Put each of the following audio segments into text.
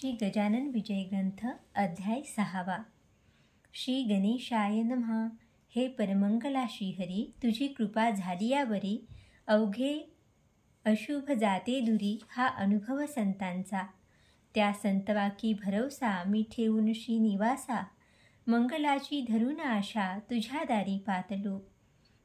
श्री गजानन विजय ग्रंथ अध्याय 6. श्री गणेशाय नमः. हे परमंगला श्रीहरी, तुझी कृपा झाली यावरी, अवघे अशुभ जाते दुरी हा अनुभव संतांचा. त्या संतवाकी भरवसा मी ठेवून श्रीनिवासा, मंगलाची धरून आशा तुझ्या दारी पातलो.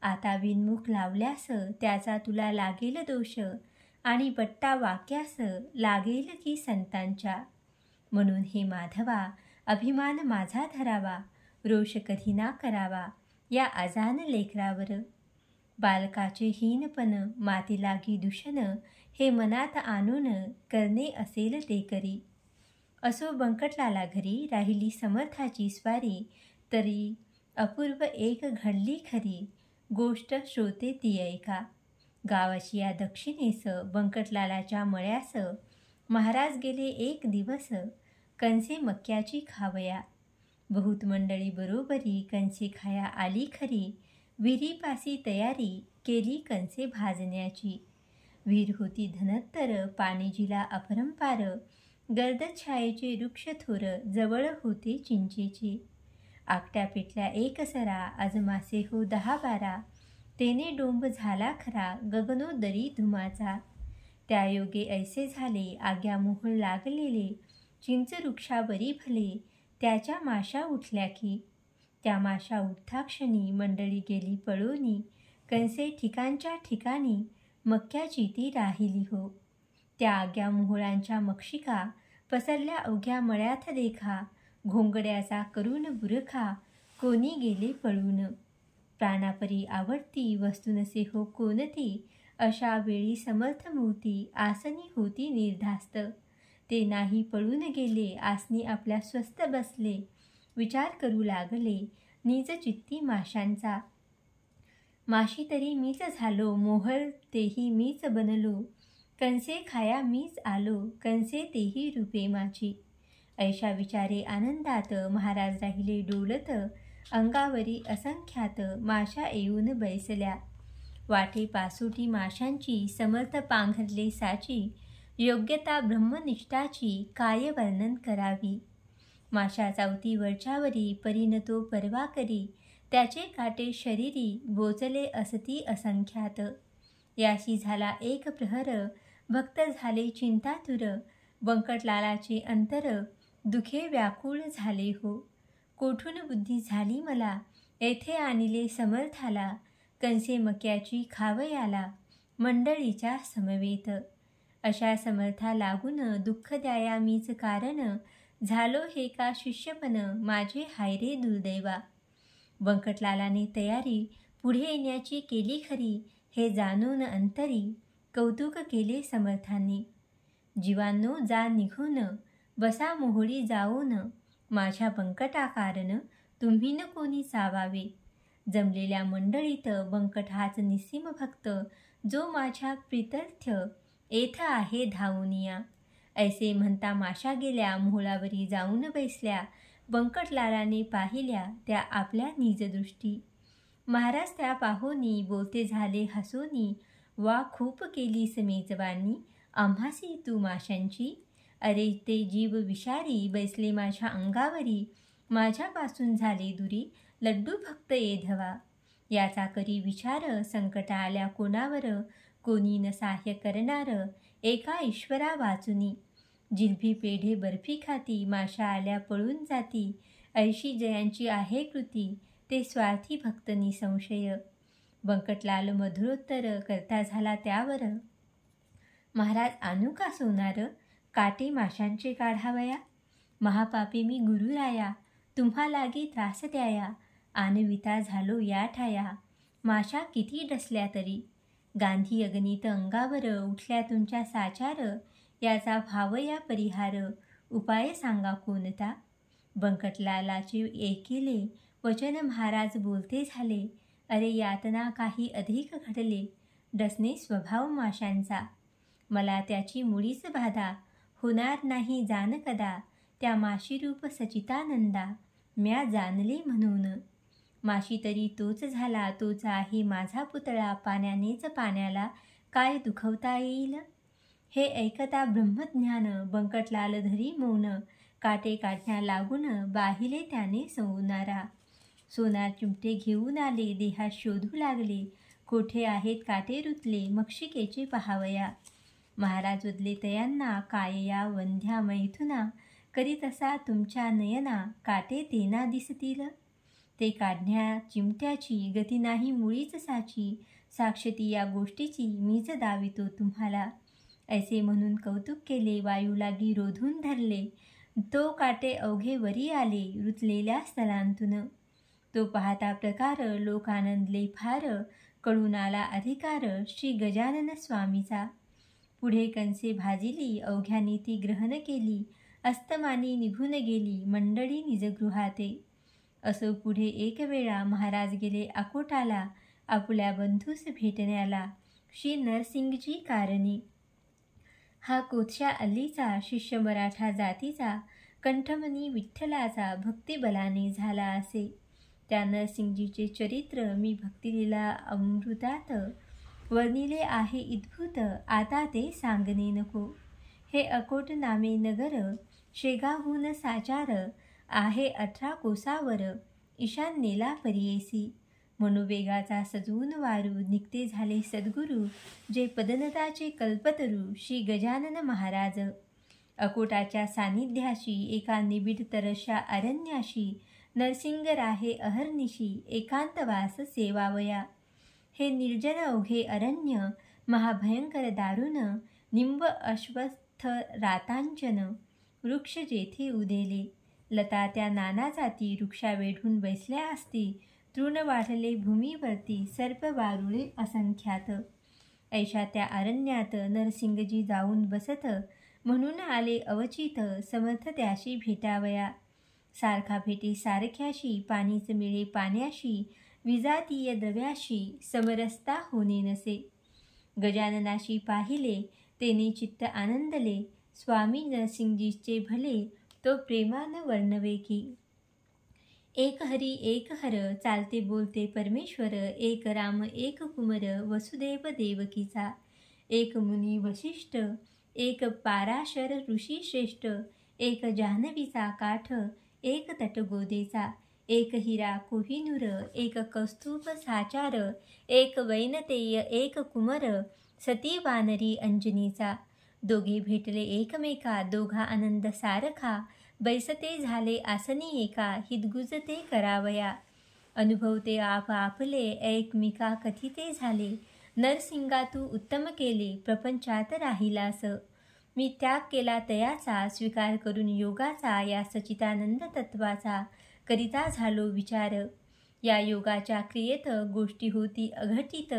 आता विनमुख लावल्यास त्याचा तुला लागेल दोष, आणि बट्टा वाक्यास लागेल की संतांच्या. म्हणून हे माधवा, अभिमान माझा धरावा, रोष कधी ना करावा या अजान लेकरावर. बालकाचे हीनपण माती लागी दूषण, हे मनात आणून करणे असेल ते करी. असो बंकटलाला घरी राहिली समर्थाची स्वारी, तरी अपूर्व एक घडली खरी, गोष्ट श्रोते ती ऐका. गावाची या दक्षिणेस बंकटलालाच्या मळ्यास, महाराज गेले एक दिवस कंसे मक्याची खावया. बहुत मंडळी बरोबरी कंसे खाया आली खरी, विहिरीपासी तयारी केली कंसे भाजण्याची. विहीर होती धनत्तर पाणी जिला अपरंपार, गर्द छायेचे वृक्ष थोर जवळ होते चिंचेची. आकट्या पेटल्या एक सरा, आज मासे हो 10-12, तेने डोंब झाला खरा गगनोदरी धुमाचा. त्या योगे ऐसे झाले आग्या मोहळ लागलेले, चिंच वृक्षावरी भले त्याच्या माशा उठल्या की. त्या माशा उठता क्षणी मंडळी गेली पळोनी, कंसे ठिकाणच्या ठिकाणी मक्याची ती राहिली हो. त्या आग्या मोहळांच्या मक्षिका पसरल्या अवघ्या मळ्यात देखा, घोंगड्याचा करून बुरखा कोणी गेले पळून. प्राणापरी आवडती वस्तू नसे हो कोणती, अशा वेळी समर्थ मूर्ती आसनी होती निर्धास्त. ते नाही पळून गेले, आसनी आपल्या स्वस्थ बसले, विचार करू लागले निज चित्ती माशांचा. माशी तरी मीच झालो, मोहळ तेही मीच बनलो, कंसे खाया मीच आलो, कंसे तेही रूपे माझी. ऐशा विचारे आनंदात महाराज राहिले डोलत, अंगावरी असंख्यात माशा येऊन बैसल्या. वाटे पासोटी माशांची समर्थ पांघरले साची, योग्यता ब्रह्मनिष्ठाची काय वर्णन करावी. माशा चावती वरच्यावरी परीन तो परवा करी, त्याचे काटे शरीरी बोचले असती असंख्यात. याशी झाला एक प्रहर, भक्त झाले चिंतातुर, बंकटलालाचे अंतर दुखे व्याकुळ झाले हो. कोठून बुद्धी झाली मला, येथे आणिले समर्थाला, कंसे मक्याची खावयाला मंडळीच्या समवेत. अशा समर्था लागून दुःख द्याया मीच कारण, झालो हे का शिष्यपण माझे हायरे दुर्दैवा. बंकटलालाने तयारी पुढे येण्याची केली खरी, हे जाणून अंतरी कौतुक केले समर्थांनी. जीवांनो जा निघून, बसा मोहळी जाऊन, माझ्या बंकटाकारण तुम्ही न कोणी चावावे. जमलेल्या मंडळीत बंकट हाच निस्सीम भक्त, जो माझ्या प्रीत्यर्थ येथ आहे धावूनिया. ऐसे म्हणता माशा गेल्या मोहळावरी जाऊन बैसल्या, बंकटलालाने पाहिल्या त्या आपल्या निजदृष्टी. महाराज त्या पाहोनी बोलते झाले हसोनी, वा खूप केलीस मेजवानी आम्हासी तू माशांची. अरे ते जीव विषारी बैसले माझ्या अंगावरी, माझ्यापासून झाले दुरी लड्डू भक्त येधवा. याचा करी विचार संकट आल्या कोणावर, कोणी न सहाय्य करणार एका ईश्वरा वाचुनी. जिलबी पेढे बर्फी खाती, माशा आल्या पळून जाती, ऐशी जयांची आहे कृती, ते स्वार्थी भक्त निसंशय. बंकटलाल मधुरोत्तर करता झाला त्यावर, महाराज आणू का सोनार, काटे माशांचे काढावया. महापापी मी गुरुराया, तुम्हा लागी त्रास द्याया, आणविता झालो या ठाया. माशा किती डसल्या तरी, गांधी अगणित अंगावर उठल्या तुमच्या साचार, याचा व्हावया परिहार, उपाय सांगा कोणता. बंकटलालाचे ऐकिले वचन महाराज बोलते झाले, अरे यातना काही अधिक घडले, डसणे स्वभाव माशांचा. मला त्याची मुळीच बाधा, होणार नाही जाण कदा, त्या माशीरूप सचितानंदा म्या जाणले म्हणून. माशी तरी तोच झाला, तोच आहे माझा पुतळा, पाण्यानेच पाण्याला काय दुखवता येईल. हे ऐकता ब्रह्मज्ञान बंकटलाल धरी मौन, काटे काढण्या लागून बाहिले त्याने सोनारा. सोनार चिमटे घेऊन आले देहात शोधू लागले, कोठे आहेत काटे रुतले मक्षिकेचे पहावया. महाराज वदले तयांना, कायया वंध्या मैथुना, करीत असा तुमच्या नयना, काटे तेना दिसतील. ते काढण्या चिमट्याची गती नाही मुळीच साची, साक्षती या गोष्टीची मीच दावितो तुम्हाला. ऐसे म्हणून कौतुक केले वायू लागी रोधून धरले, तो काटे अवघे वरी आले रुतलेल्या स्थलांतून. तो पाहता प्रकार लोक आनंदले फार, कळून आला अधिकार श्री गजानन स्वामीचा. पुढे कंसे भाजिली अवघ्यानी ती ग्रहण केली, अस्तमानी निघून गेली मंडळी निजगृहाते. असो पुढे एक वेळा महाराज गेले अकोटाला, आपल्या बंधूस भेटण्याला श्री नरसिंगजी कारणी. हा कोथशा अल्लीचा शिष्य मराठा जातीचा, कंठमनी विठ्ठलाचा भक्तिबलाने झाला असे. त्या नरसिंगजीचे चरित्र मी भक्तिलीला अमृतात वर्णिले आहे इद्भूत, आता ते सांगणे नको. हे अकोट नामे नगर शेगावहून साचार, आहे 18 कोसावर ईशान्येला परियेसी. मनोवेगाचा सजवून वारू निघते झाले सद्गुरू, जे पदनताचे कल्पतरू श्री गजानन महाराज. अकोटाच्या सानिध्याशी एका निबिड तरशा अरण्याशी, नरसिंग राहे अहर्निशी एकांतवास सेवावया. हे निर्जन अवघे अरण्य महाभयंकर दारुण, निंब अश्वत्थ रातांचन वृक्ष जेथे उदेले. लता त्या नाना जाती वृक्षा वेढून बैसल्या असती, तृण वाढले भूमीवरती सर्प वारुळे असंख्यात. ऐशा त्या अरण्यात नरसिंगजी जाऊन बसत, म्हणून आले अवचित समर्थ त्याशी भेटावया. सारखा भेटे सारख्याशी पाणीच मिळे पाण्याशी, विजातीय द्रव्याशी समरसता होणे नसे. गजाननाशी पाहिले तेने चित्त आनंदले, स्वामी नरसिंगजीचे भले तो प्रेमान वर्णवे की. एक हरी एक हर चालते बोलते परमेश्वर, एक राम एक कुमर वसुदेव देवकीचा. एक मुनी वशिष्ठ, एक पाराशर ऋषी श्रेष्ठ, एक जान्हवीचा काठ, एक तटगोदेचा. एक हिरा कोहिनूर, एक कौस्तुभ साचार, एक वैनतेय एक कुमर सती वानरी अंजनीचा. दोघे भेटले एकमेका, दोघा आनंद सारखा, बैसते झाले आसनी एका, हितगुजते करावया. अनुभवते आप आपले एकमेका कथिते झाले, नरसिंगा तू उत्तम केले प्रपंचात राहिलास. मी त्याग केला तयाचा, स्वीकार करून योगाचा, या सचितानंद तत्वाचा करिता झालो विचार. या योगाच्या क्रियेत गोष्टी होती अघटित,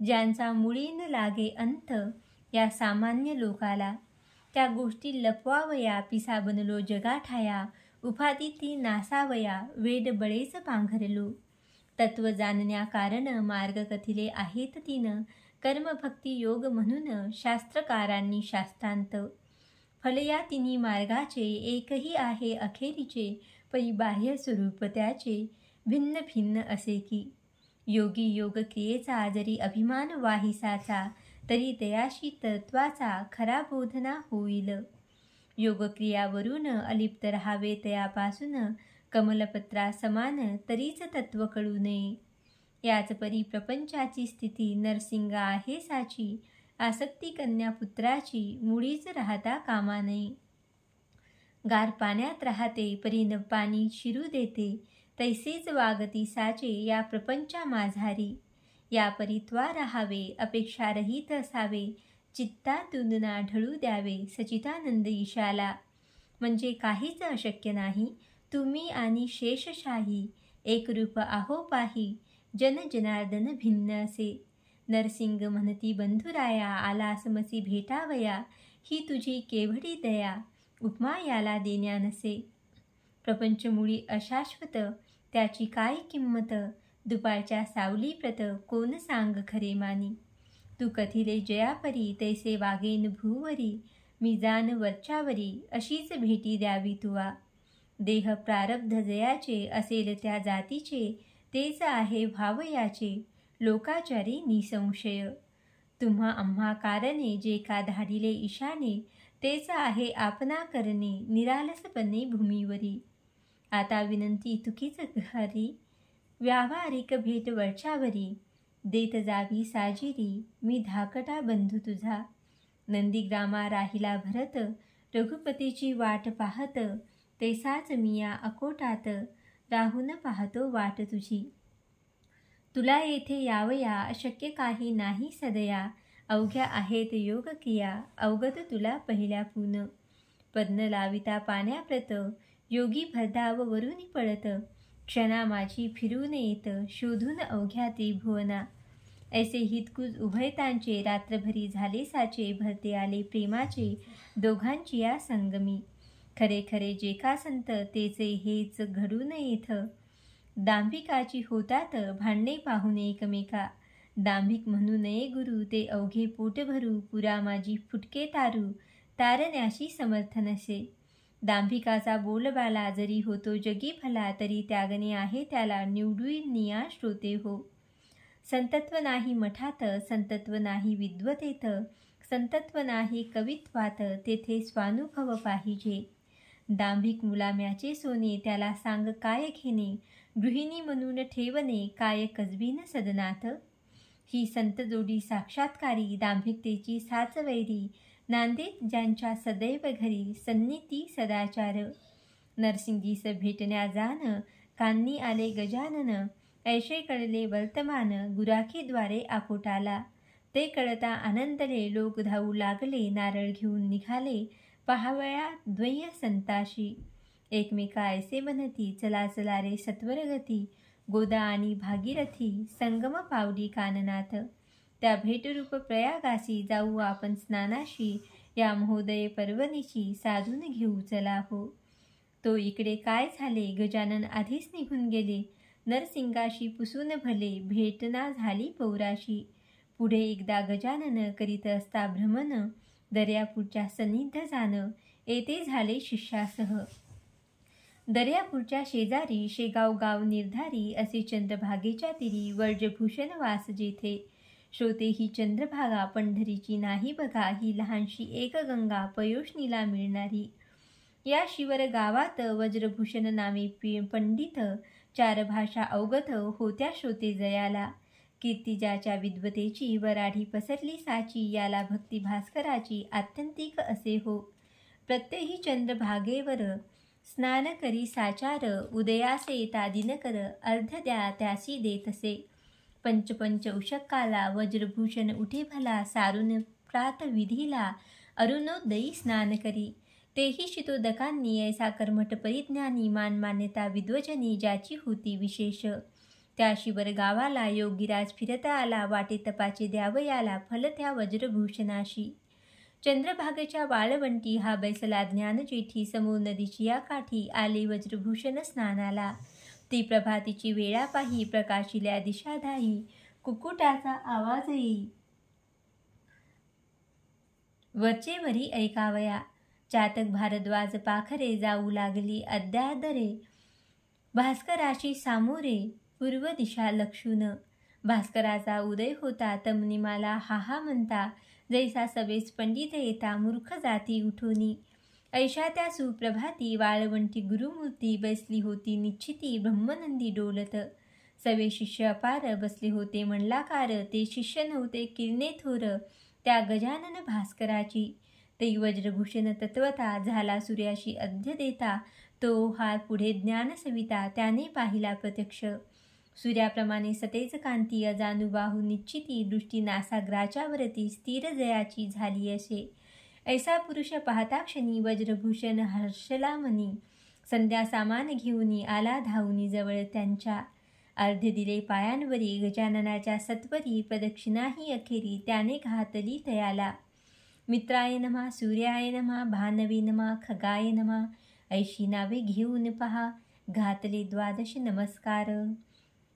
ज्यांचा मुळीन लागे अंत या सामान्य लोकाला. त्या गोष्टी लपवावया, पिसा बनलो जगाठाया, उपाधी ती नासावया, वेड बळेच पांघरलो. तत्व जाणण्या कारण मार्ग कथिले आहेत तीन, कर्मभक्ती योग म्हणून शास्त्रकारांनी शास्त्रांत. फल या तिन्ही मार्गाचे एकही आहे अखेरीचे, परी बाह्य स्वरूप त्याचे भिन्न भिन्न असे की. योगी योग क्रियेचा जरी अभिमान वाहिसाचा, तरी तयाशी तत्वाचा खरा बोधना होईल. योगक्रियावरून अलिप्त राहावे तयापासून, कमलपत्रा समान तरीच तत्व कळू नये. याच परी प्रपंचाची स्थिती नरसिंगा आहे साची, आसक्ती कन्या पुत्राची मुळीच राहता कामा नये. गार पाण्यात राहते परी न पाणी शिरू देते, तैसेच वागती साचे या प्रपंचा माझारी. या परित्वा राहावे अपेक्षारहित असावे, चित्तातून ना ढळू द्यावे सचितानंद ईशाला. म्हणजे काहीच अशक्य नाही, तुम्ही आणि शेषशाही एकरूप आहो पाही, जन जनार्दन भिन्न असे. नरसिंग म्हणती बंधुराया, आलास मसी भेटावया, ही तुझी केवढी दया, उपमा याला देण्या नसे. प्रपंचमुळी अशाश्वत, त्याची काय किंमत, दुपारच्या सावलीप्रत कोण सांग खरे मानी. तू कथिले जयापरी, तैसे वागेन भूवरी, मी जान वरच्यावरी, अशीच भेटी द्यावी तुवा. देह प्रारब्ध जयाचे, असेल त्या जातीचे, तेच आहे भावयाचे, लोकाचारी निसंशय. तुम्हा आम्हा कारणे जे का धाडिले ईशाने, तेच आहे आपणा करणे निरालसपणे भूमीवरी. आता विनंती तुकीच हरी, व्यावहारिक भेट वरच्यावरी. देत जावी साजिरी, मी धाकटा बंधू तुझा. नंदीग्रामा राहिला भरत, रघुपतीची वाट पाहत. तेसाच मिया अकोटात, राहून पाहतो वाट तुझी. तुला येथे यावया, अशक्य काही नाही सदया. अवघ्या आहेत योग किया, अवगत तुला पहिल्यापून. पद्म लाविता पाण्याप्रत, योगी भरधाव वरून पळत. क्षणा माझी फिरून येत, शोधून अवघ्या त्रिभुवना. ऐसे हितकुज उभयतांचे, रात्रभरी झाले साचे. भरते आले प्रेमाचे, दोघांची या संगमी. खरे खरे जे का संत, तेचे हेच घडून येथ. दांभिकाची होतात भांडणे पाहून एकमेका. दांभिक म्हणू नये गुरु, ते अवघे पोट भरू. पुरा माझी फुटके तारू, तारण्याशी समर्थ नसे. दांभिकाचा बोलबाला जरी होतो जगी भला, तरी त्यागणे आहे त्याला निवडून निया श्रोते हो. संतत्व नाही मठात, संतत्व नाही विद्वतेत, संतत्व नाही कवित्वात, तेथे स्वानुभव पाहिजे. दांभिक मुलाम्याचे सोने, त्याला सांग काय घेणे. गृहिणी म्हणून ठेवणे, काय कसबीन सदनात. ही संत जोडी साक्षात्कारी, दांभिकतेची साच वैरी. नांदेत ज्यांच्या सदैव घरी, सन्निती सदाचार. नरसिंगीस भेटण्या जान, कान्नी आले गजानन. ऐशे कळले वर्तमान, गुराखीद्वारे आकोटाला. ते कळता आनंदले, लोक धावू लागले. नारळ घेऊन निघाले, पहावया द्वय्य संताशी. एकमेका ऐसे बनती, चला चला रे सत्वर गती. गोदा आणि भागीरथी, संगम पावली काननाथ. त्या भेटरूप प्रयागासी, जाऊ आपण स्नानाशी. या महोदय पर्वणीची, साधून घेऊ चला हो. तो इकडे काय झाले, गजानन आधीच निघून गेले. नरसिंगाशी पुसून भले, भेटना झाली पौराशी. पुढे एकदा गजानन करीत असता भ्रमण. दर्यापूरच्या सन्निध जाण, येथे झाले शिष्यासह. दर्यापूरच्या शेजारी शेगाव गाव निर्धारी. असे चंद्रभागेच्या तिरी, वर्जभूषण वास जेथे. श्रोते ही चंद्रभागा, पंढरीची नाही बघा. ही लहानशी एक गंगा, पयोष्णीला मिळणारी. या शिवर गावात वज्रभूषण नामे पंडित. 4 भाषा अवगत होत्या श्रोते जयाला. कीर्ती ज्याच्या विद्वतेची, वराढी पसरली साची. याला भक्ती भास्कराची, आत्यंतिक असे हो. प्रत्यही चंद्रभागेवर स्नान करी साचार. उदयासे येता दिनकर, अर्ध द्या त्यासी देतसे. पंच उषक्काला, वज्रभूषण उठे भला. सारून प्रातविधीला, अरुणोदयी स्नान करी. तेही शितोदकांनी, ऐसा कर्मठ परिज्ञानी. मान्यता विद्वजनी, ज्याची होती विशेष. त्या शिवर गावाला, योगीराज फिरता आला. वाटे तपाचे द्यावयाला, फल त्या वज्रभूषणाशी. चंद्रभागेच्या वाळवंटी, हा बैसला ज्ञान जेठी. समोर नदीची या काठी, आले वज्रभूषण स्नानाला. ती प्रभातीची वेळा पाही, प्रकाशिल्या दिशा धाई. कुकुटाचा आवाज येई, वरचेवरी ऐकावया. चातक भारद्वाज पाखरे, जाऊ लागली अद्यादरे. भास्कराशी सामोरे, पूर्व दिशा लक्षून. भास्कराचा उदय होता, तमनिमाला हा म्हणता. जैसा सवेस पंडित येता, मूर्ख जाती उठोनी. ऐशा त्या सुप्रभाती, वाळवंटी गुरुमूर्ती. बैसली होती निश्चिती, ब्रह्मनंदी डोलत. सवे शिष्य अपार, बसले होते मंडलाकार. ते शिष्य नव्हते किरणे थोर, त्या गजानन भास्कराची. ते वज्रभूषण तत्वता, झाला सूर्याशी अध्य देता. तो हा पुढे ज्ञान सविता, त्याने पाहिला प्रत्यक्ष. सूर्याप्रमाणे सतेज कांती, अजानुबाहू निश्चिती. दृष्टी नासाग्राच्या वरती, स्थिर जयाची झाली असे. ऐसा पुरुष पाहता क्षणी, वज्रभूषण हर्षला मनी. संध्या सामान घेऊनी, आला धावूनी जवळ त्यांच्या. अर्ध्य दिले पायांवरी, गजाननाच्या सत्वरी. प्रदक्षिणाही अखेरी, त्याने घातली तयाला. मित्राय नमः, सूर्याय नमः, भानवे नमः, खगाय नमः. ऐशी नावे घेऊन पहा, घातले 12 नमस्कार.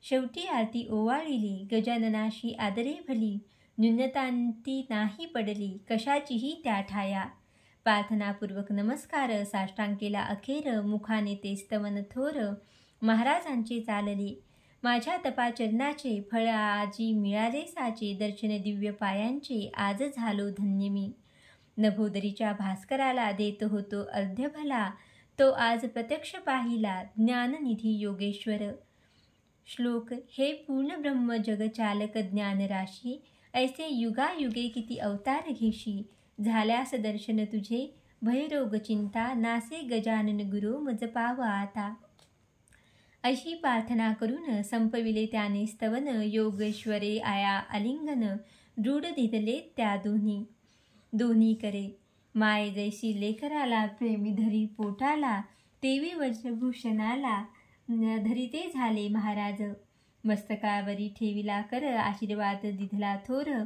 शेवटी आरती ओवाळली, गजाननाशी आदरे भली. न्यूनतांती नाही पडली, कशाचीही त्या ठाया. प्रार्थनापूर्वक नमस्कार, साष्टांग केला अखेर. मुखाने ते स्तवन थोर, महाराजांचे चालले. माझ्या तपाचरणाचे फळ आजी मिळाले साचे, दर्शन दिव्य पायांचे आज झालो धन्य मी. नभोदरीच्या भास्कराला देत होतो अर्ध्य भला, तो आज प्रत्यक्ष पाहिला ज्ञाननिधी योगेश्वर. श्लोक. हे पूर्ण ब्रह्म जगचालक ज्ञानराशी, ऐसे युगायुगे किती अवतार घेशी. झाल्यास दर्शन तुझे भयरोग चिंता, नासे गजानन गुरु मज पाव आता. अशी प्रार्थना करून संपविले त्याने स्तवन, योगेश्वरे आया आलिंगन दृढ दिदले त्या दोन्ही करे. माय जैसी लेकराला प्रेमी धरी पोटाला, तेवी वज्रभूषणाला धरिते झाले महाराज. मस्तकावरी ठेविला कर आशीर्वाद दिधला थोर,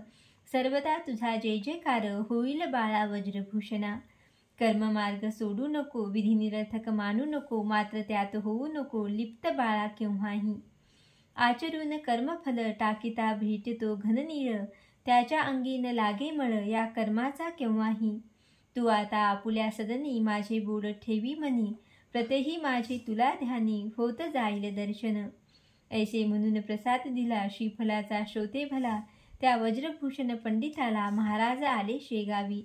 सर्वदा तुझा जय जयकार होईल बाळा वज्रभूषणा. कर्ममार्ग सोडू नको, विधी निरर्थक मानू नको, मात्र त्यात होऊ नको लिप्त बाळा केव्हाही. आचरून कर्मफल टाकिता भेटतो घननीळ, त्याच्या अंगी न लागे मळ या कर्माचा केव्हाही. तू आता आपुल्या सदनी माझे बोल ठेवी मनी, प्रत्यही माझे तुला ध्यानी होत जाईल दर्शन. ऐसे म्हणून प्रसाद दिला श्रीफलाचा श्रोते भला, त्या वज्रभूषण पंडिताला महाराज आले शेगावी.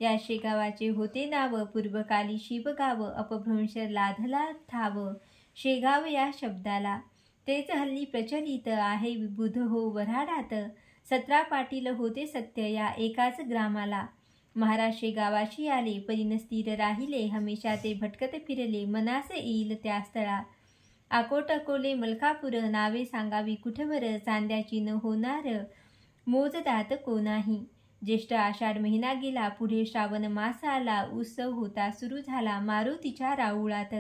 या शेगावाचे होते नाव पूर्वकाली शिवगाव, अपभ्रंश लाधला ठाव शेगाव या शब्दाला. तेच हल्ली प्रचलित आहे बुध हो वऱ्हाडात, 17 पाटील होते सत्य या एकाच ग्रामाला. महाराज शेगावाशी आले परीन स्थिर राहिले, हमेशा ते भटकत फिरले मनास येईल त्या स्थळा. अकोट अकोले मलकापूर नावे सांगावी कुठवर, चांद्याची न होणार मोजदात कोणाही. ज्येष्ठ आषाढ महिना गेला, पुढे श्रावण मास आला, उत्सव होता सुरू झाला मारुतीच्या राऊळात.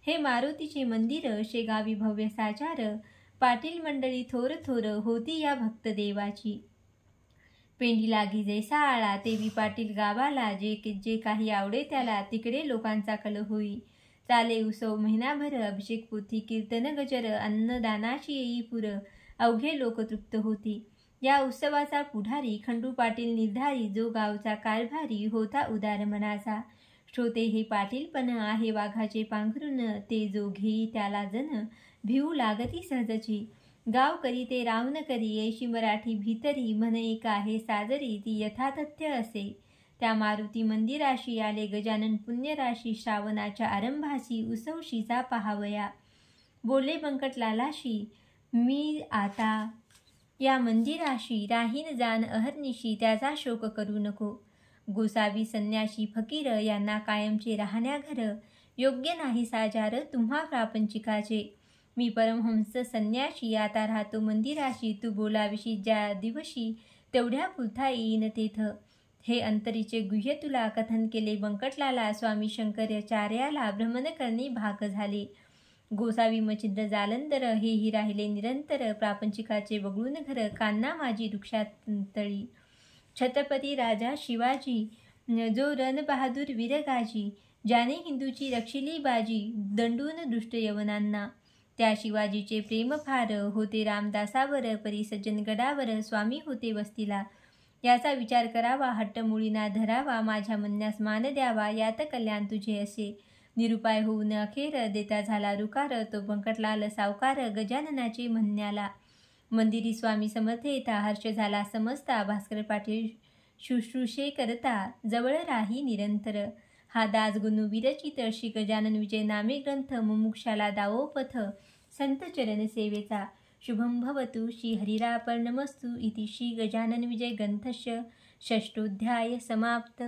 हे मारुतीचे मंदिर शेगावी भव्य साचार, पाटील मंडळी थोर थोर होती या भक्त देवाची. पेंडी लागी जैसा आळा, तेवी पाटील गावाला, जे काही आवडे त्याला तिकडे लोकांचा कल होई. चाले उत्सव महिनाभर, अभिषेक पोथी कीर्तन गजर, अन्नदानाची येई पुर, अवघे लोक तृप्त होती. या उत्सवाचा पुढारी खंडू पाटील निर्धारी, जो गावचा कारभारी होता उदार मनाचा. श्रोते हे पाटील पण आहे वाघाचे पांघरून, ते जो घेई त्याला जण भिवू लागती सहजची. गाव करी ते रावण करी, ऐशी मराठी भीतरी, म्हण एक आहे साजरी, ती यथातथ्य असे. त्या मारुती मंदिराशी आले गजानन पुण्यराशी, श्रावणाच्या आरंभाशी उत्सवशीचा पहावया. बोले बंकटलालाशी, मी आता या मंदिराशी राहीन जाण अहर्निशी, त्याचा शोक करू नको. गोसावी संन्याशी फकीर यांना कायमचे राहण्या घर, योग्य नाही साजार तुम्हा प्रापंचिकाचे. मी परमहंस संन्याशी आता राहतो मंदिराशी, तू बोलाविशी ज्या दिवशी तेवढ्या पुरता येईन तेथ. हे अंतरीचे गुह्य तुला कथन केले बंकटलाला, स्वामी शंकराचार्याला भ्रमण करणे भाग झाले. गोसावी मच्छिंद्र जालंधर हेही राहिले निरंतर, प्रापंचिकाचे वगळून घर कान्हा माझी वृक्षातळी. छत्रपती राजा शिवाजी, जो रणबहादूर वीरगाजी, ज्याने हिंदूची रक्षिली बाजी, दंडून दुष्ट यवनांना. त्या शिवाजीचे प्रेम फार होते रामदासावर, परी सज्जनगडावर स्वामी होते वस्तीला. याचा विचार करावा, हट्टमुळीना धरावा, माझ्या म्हणण्यास मान द्यावा, यात कल्याण तुझे असे. निरुपाय होऊन अखेर देता झाला रुकार, तो बंकटलाल सावकार गजाननाचे म्हणण्याला. मंदिरी स्वामी समर्थ येता, हर्ष झाला समजता, भास्कर पाटील शुश्रूषे करता, जवळ राही निरंतर. हा दासगुणू विरचित श्री गजानन विजय नामे ग्रंथ, मुमुक्षाला दावो पथ संत चरण सेवेचा. शुभम भवतु. श्री हरिरापर्णमस्तु. इति श्री गजानन विजय ग्रंथस्य षष्ठोऽध्याय समाप्त.